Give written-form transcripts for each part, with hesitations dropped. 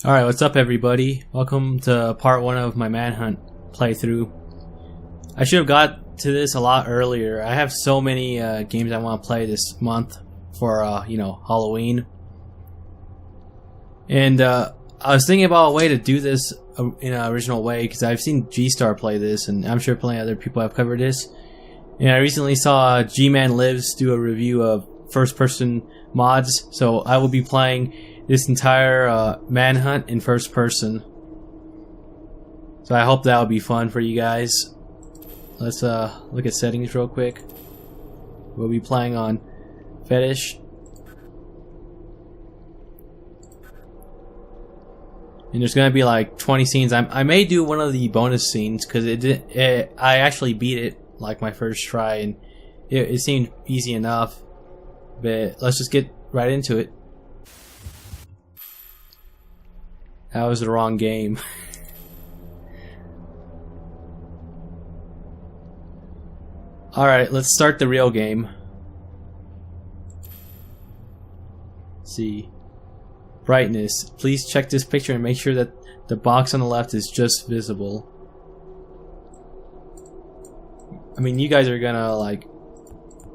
Alright, what's up everybody? Welcome to part 1 of my Manhunt playthrough. I should have got to this a lot earlier. I have so many games I want to play this month for, Halloween. And I was thinking about a way to do this in an original way, because I've seen G-Star play this, and I'm sure plenty of other people have covered this. And I recently saw Gmanlives do a review of first-person mods, so I will be playing this entire Manhunt in first person. So I hope that will be fun for you guys. Let's look at settings real quick. We'll be playing on Fetish. And there's gonna be like 20 scenes. I may do one of the bonus scenes because I actually beat it like my first try, and it seemed easy enough. But let's just get right into it. That was the wrong game. Alright, let's start the real game. Let's see. Brightness. Please check this picture and make sure that the box on the left is just visible. I mean, you guys are gonna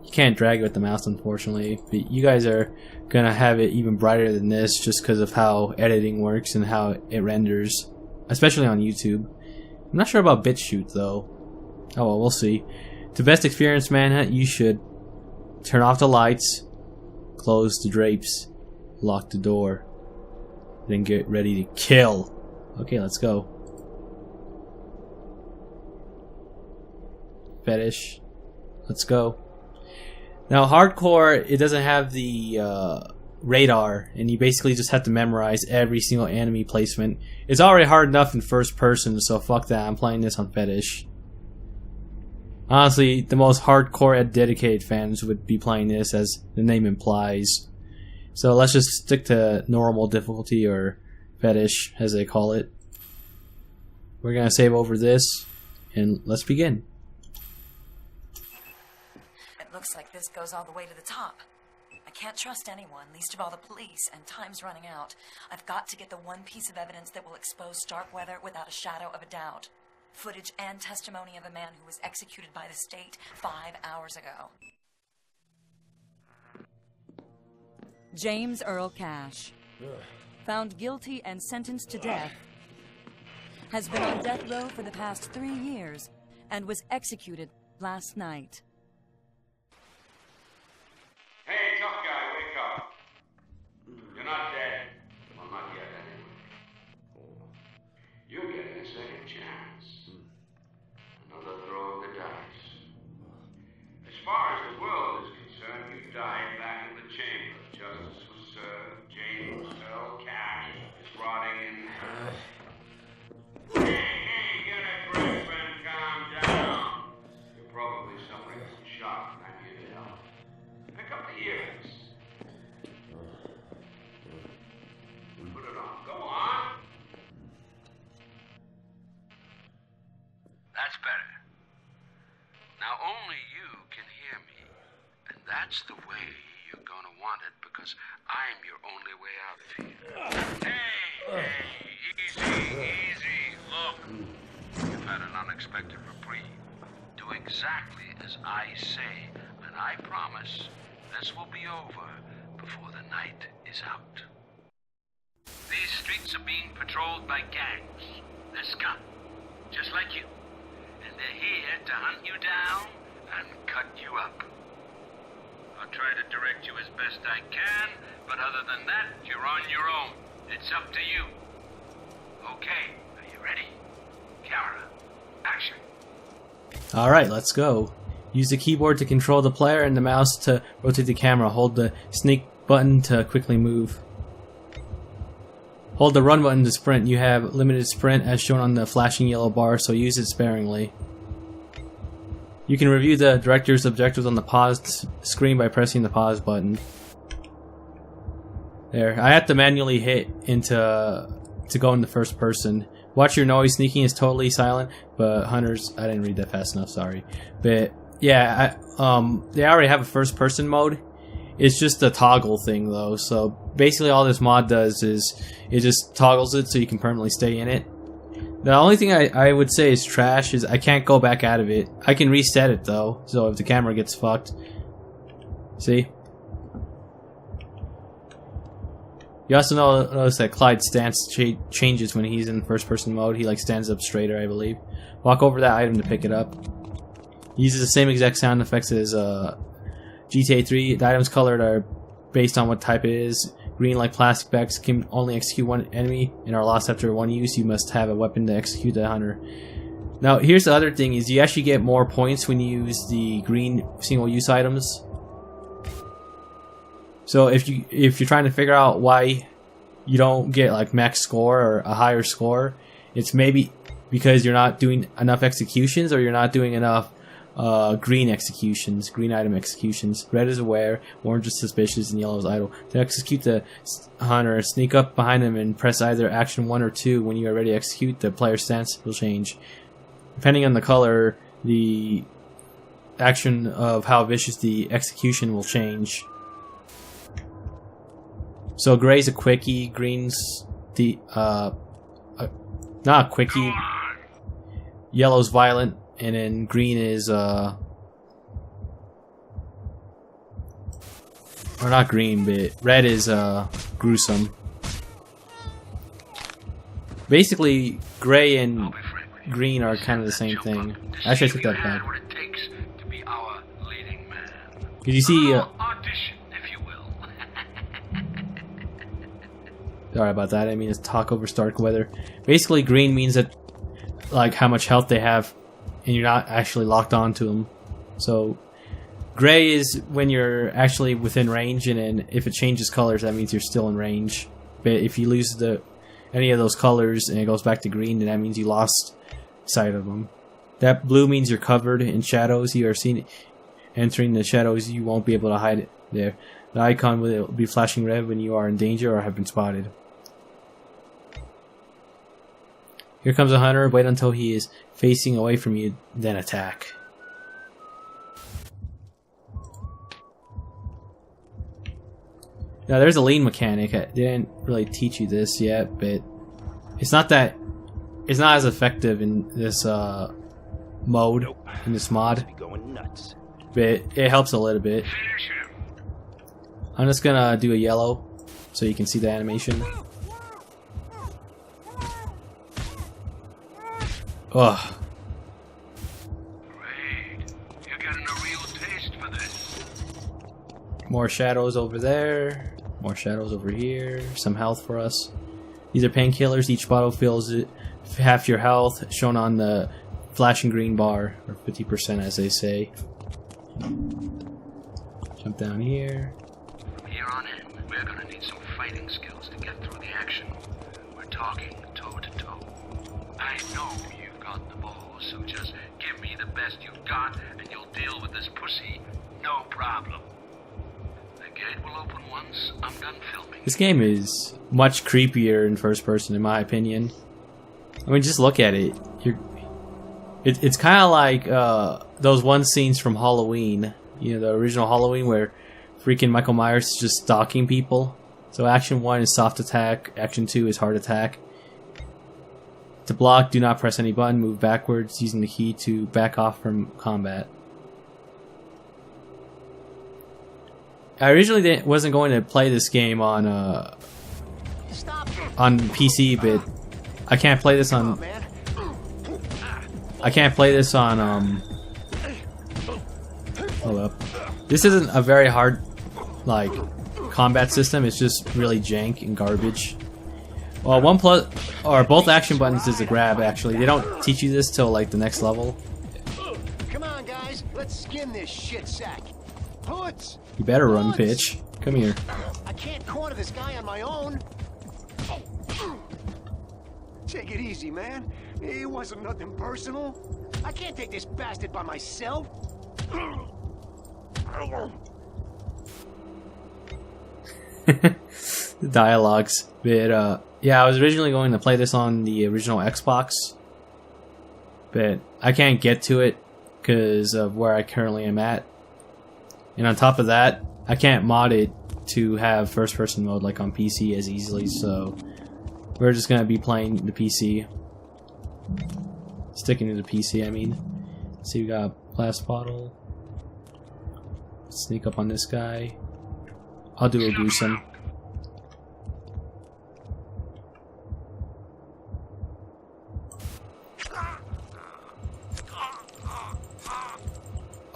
you can't drag it with the mouse unfortunately, but you guys are gonna have it even brighter than this just because of how editing works and how it renders, especially on YouTube. I'm not sure about BitChute though. Oh well, we'll see. To best experience Manhunt, you should turn off the lights, close the drapes, lock the door, then get ready to kill. Okay, let's go. Fetish. Let's go. Now, hardcore, it doesn't have the radar, and you basically just have to memorize every single enemy placement. It's already hard enough in first person, so fuck that. I'm playing this on Fetish. Honestly, the most hardcore and dedicated fans would be playing this, as the name implies. So let's just stick to normal difficulty, or Fetish, as they call it. We're gonna save over this, and let's begin. Looks like this goes all the way to the top. I can't trust anyone, least of all the police, and time's running out. I've got to get the one piece of evidence that will expose Starkweather without a shadow of a doubt. Footage and testimony of a man who was executed by the state 5 hours ago. James Earl Cash, found guilty and sentenced to death, has been on death row for the past 3 years and was executed last night. Hey, tough guy, wake up. You're not dead. Well, not yet, anyway. You're getting a second chance. Another throw of the dice. As far as the world is concerned, you died back in the chamber. Justice was served. James Earl Cash is rotting in hell. Hey, get a grip and calm down. You're probably suffering from shock, and I'm here to help. Pick up the ears. Put it on. Go on. That's better. Now only you can hear me. And that's the way you're gonna want it, because I'm your only way out of here. Hey, easy. Look, you've had an unexpected reprieve. Do exactly as I say, and I promise this will be over before the night is out. These streets are being patrolled by gangs. They're scum, just like you. And they're here to hunt you down and cut you up. I'll try to direct you as best I can, but other than that, you're on your own. It's up to you. Okay, are you ready? Camera, action. Alright, let's go. Use the keyboard to control the player and the mouse to rotate the camera. Hold the sneak button to quickly move. Hold the run button to sprint. You have limited sprint as shown on the flashing yellow bar, so use it sparingly. You can review the director's objectives on the paused screen by pressing the pause button. There. I have to manually hit to go into first person. Watch your noise. Sneaking is totally silent, but hunters, I didn't read that fast enough, sorry. But yeah, they already have a first person mode, It's just a toggle thing though. So basically all this mod does is it just toggles it so you can permanently stay in it. The only thing I would say is trash is I can't go back out of it. I can reset it though, so if the camera gets fucked. See? You also notice that Clyde's stance changes when he's in first person mode. He like stands up straighter, I believe. Walk over that item to pick it up. He uses the same exact sound effects as GTA 3. The items colored are based on what type it is. Green, like plastic bags, can only execute one enemy and are lost after one use. You must have a weapon to execute the hunter. Now, here's the other thing: is you actually get more points when you use the green single-use items. So if you're trying to figure out why you don't get like max score or a higher score, it's maybe because you're not doing enough executions or you're not doing enough green executions, green item executions. Red is aware, orange is suspicious, and yellow is idle. To execute the hunter, sneak up behind him and press either action 1 or 2. When you are ready to execute, the player's stance will change. Depending on the color, the action of how vicious the execution will change. So gray's a quickie, green's the not a quickie, yellow's violent, and then green is or not green, but red is gruesome. Basically, gray and green are kind of the same thing. Actually, I took that back. Because you see, sorry about that. I mean, it's talk over stark weather. Basically, green means that like how much health they have, and you're not actually locked onto them. So, gray is when you're actually within range, and then if it changes colors, that means you're still in range. But if you lose any of those colors and it goes back to green, then that means you lost sight of them. That blue means you're covered in shadows. You are seen entering the shadows. You won't be able to hide it there. The icon will be flashing red when you are in danger or have been spotted. Here comes a hunter. Wait until he is facing away from you, then attack. Now there's a lean mechanic. I didn't really teach you this yet, but it's not as effective in this mode, in this mod. But it helps a little bit. I'm just gonna do a yellow so you can see the animation. Ugh. Great. You're getting a real taste for this. More shadows over there. More shadows over here. Some health for us. These are painkillers. Each bottle fills half your health, shown on the flashing green bar, or 50% as they say. Jump down here. From here on in, we're gonna need some fighting skills to get through the action. We're talking toe to toe. I know you've got the balls, so just give me the best you've got, and you'll deal with this pussy, no problem. The gate will open once I'm done filming. This game is much creepier in first person, in my opinion. I mean, just look at it. It's kind of like those one scenes from Halloween. You know, the original Halloween where freaking Michael Myers is just stalking people. So action 1 is soft attack. Action 2 is hard attack. To block, do not press any button. Move backwards using the key to back off from combat. I originally wasn't going to play this game on PC, but I can't play this on. I can't play this on. Hold up. This isn't a very hard, like, combat system. It's just really jank and garbage. Well, both action buttons is a grab. Actually, they don't teach you this till like the next level. Come on, guys, let's skin this shit sack. Hoods. You better run, bitch. Come here. I can't corner this guy on my own. Take it easy, man. It wasn't nothing personal. I can't take this bastard by myself. The dialogues. But yeah, I was originally going to play this on the original Xbox, but I can't get to it because of where I currently am at. And on top of that, I can't mod it to have first-person mode like on PC as easily, so we're just gonna be playing the PC. Sticking to the PC, I mean. Let's see, we got a glass bottle. Sneak up on this guy. I'll do a gruesome.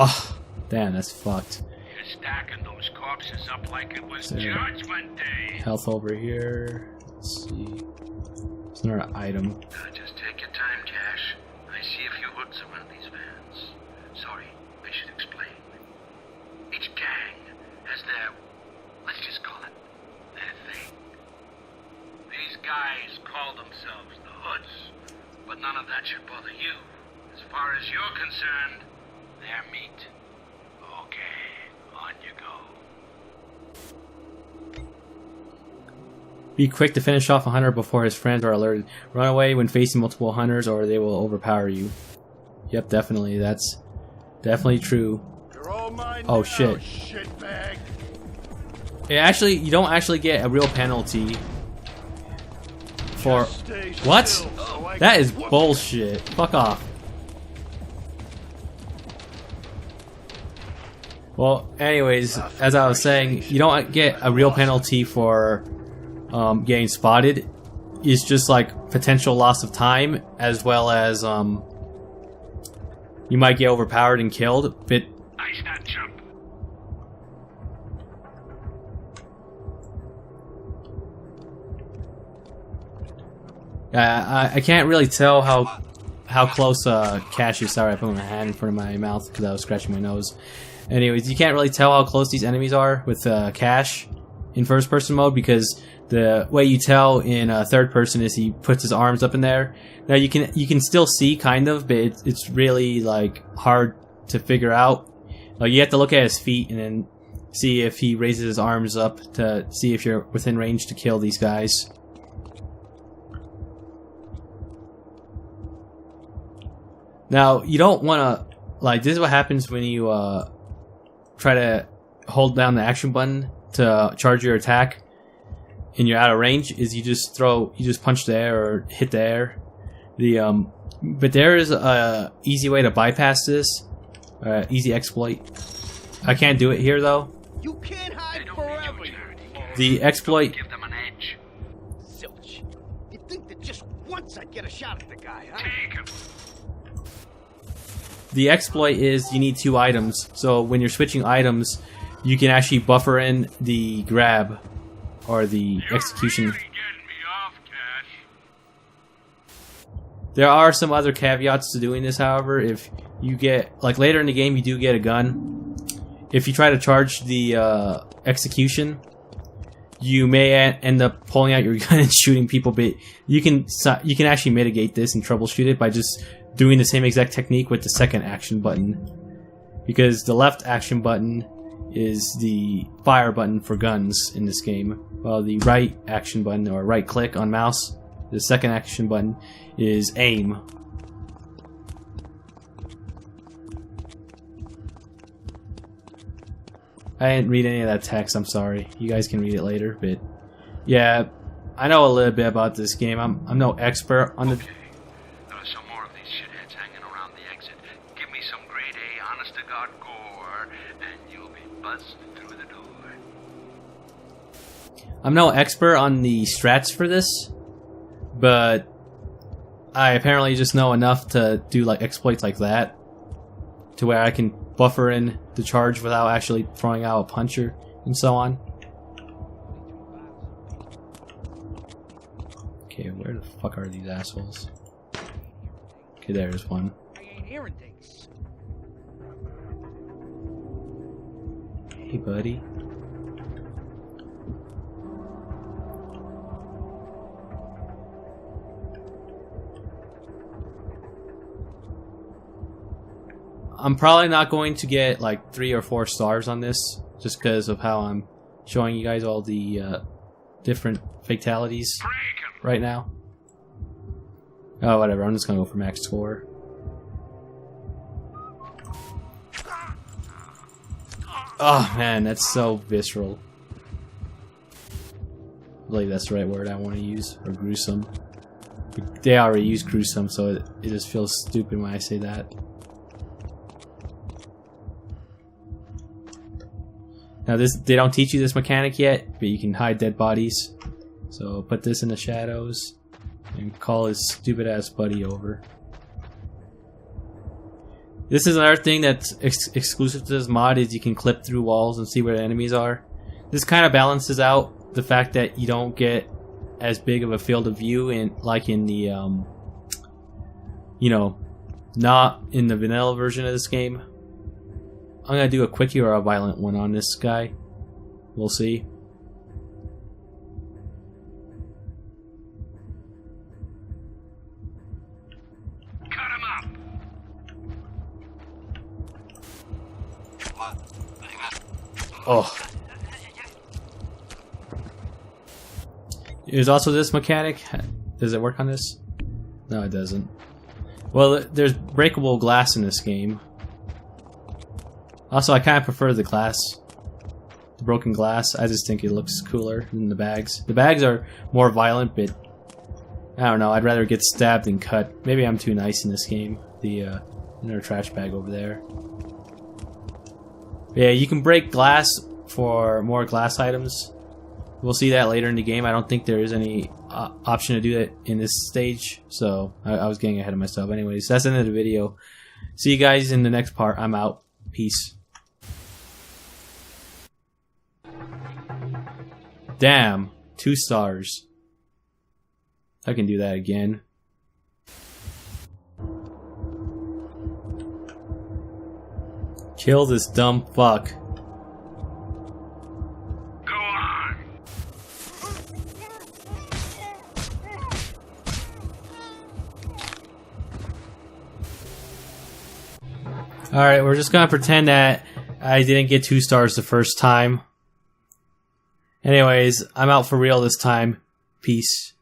Oh, damn, that's fucked. You're stacking those corpses up like it was Judgment Day. Health over here. Let's see. There's another item. Just take your time, Cash. I see a few hoods around these vans. Sorry, I should explain. Each gang has their, let's just call it, their thing. These guys call themselves the Hoods, but none of that should bother you. As far as you're concerned, they're meat. Okay, on you go. Be quick to finish off a hunter before his friends are alerted. Run away when facing multiple hunters or they will overpower you. Yep, definitely. That's definitely true. You're all mine Oh now, shit. shitbag. Actually, you don't actually get a real penalty for... Just stay What? still, so I That can is whoop bullshit. Fuck off. Well, anyways, as I was saying, you don't get a real penalty for getting spotted. It's just like potential loss of time, as well as you might get overpowered and killed. But Nice that jump. I can't really tell how close Cash is. Sorry, I put my hand in front of my mouth because I was scratching my nose. Anyways, you can't really tell how close these enemies are with Cash in first-person mode, because the way you tell in third person is he puts his arms up in there. Now you can still see kind of, but it's really like hard to figure out. Like you have to look at his feet and then see if he raises his arms up to see if you're within range to kill these guys. Now you don't want to, like, this is what happens when you try to hold down the action button to charge your attack and you're out of range, is you just punch the air or hit the air. But there is a easy way to bypass this, easy exploit. I can't do it here though. You can't hide forever. The exploit, Give them an edge. Zilch. You'd think that just once I'd get a shot at the guy, huh? Take him. the exploit is you need 2 items. So when you're switching items, you can actually buffer in the grab or the execution. You're really getting me off, Cash. There are some other caveats to doing this, however. If you get, like later in the game, you do get a gun. If you try to charge the execution, you may end up pulling out your gun and shooting people, but you can actually mitigate this and troubleshoot it by just doing the same exact technique with the second action button. Because the left action button is the fire button for guns in this game, while the right action button, or right click on mouse, the second action button, is aim. I didn't read any of that text, I'm sorry. You guys can read it later, but yeah, I know a little bit about this game. I'm no expert on the... Okay. There are some more of these shitheads hanging around the exit. Give me some grade A, honest-to-God gore, and you'll be buzzed through the door. I'm no expert on the strats for this, but I apparently just know enough to do like exploits like that, to where I can buffer in the charge without actually throwing out a puncher and so on. Okay, where the fuck are these assholes? Okay, there's one. I ain't hearing things. Hey, buddy. I'm probably not going to get like 3 or 4 stars on this, just because of how I'm showing you guys all the different fatalities right now. Oh, whatever. I'm just gonna go for max score. Oh man, that's so visceral. I believe that's the right word I want to use, or gruesome. They already use gruesome, so it just feels stupid when I say that. Now they don't teach you this mechanic yet, but you can hide dead bodies. So put this in the shadows and call his stupid ass buddy over. This is another thing that's exclusive to this mod, is you can clip through walls and see where the enemies are. This kind of balances out the fact that you don't get as big of a field of view like in the you know, not in the vanilla version of this game. I'm gonna do a quickie or a violent one on this guy. We'll see. Cut him up. Oh. There's also this mechanic. Does it work on this? No, it doesn't. Well, there's breakable glass in this game. Also, I kind of prefer the glass. The broken glass. I just think it looks cooler than the bags. The bags are more violent, but I don't know. I'd rather get stabbed than cut. Maybe I'm too nice in this game. Another trash bag over there. Yeah, you can break glass for more glass items. We'll see that later in the game. I don't think there is any option to do that in this stage, so I was getting ahead of myself. Anyways, that's the end of the video. See you guys in the next part. I'm out. Peace. Damn, 2 stars. I can do that again. Kill this dumb fuck. Go on. Alright, we're just gonna pretend that I didn't get 2 stars the first time. Anyways, I'm out for real this time. Peace.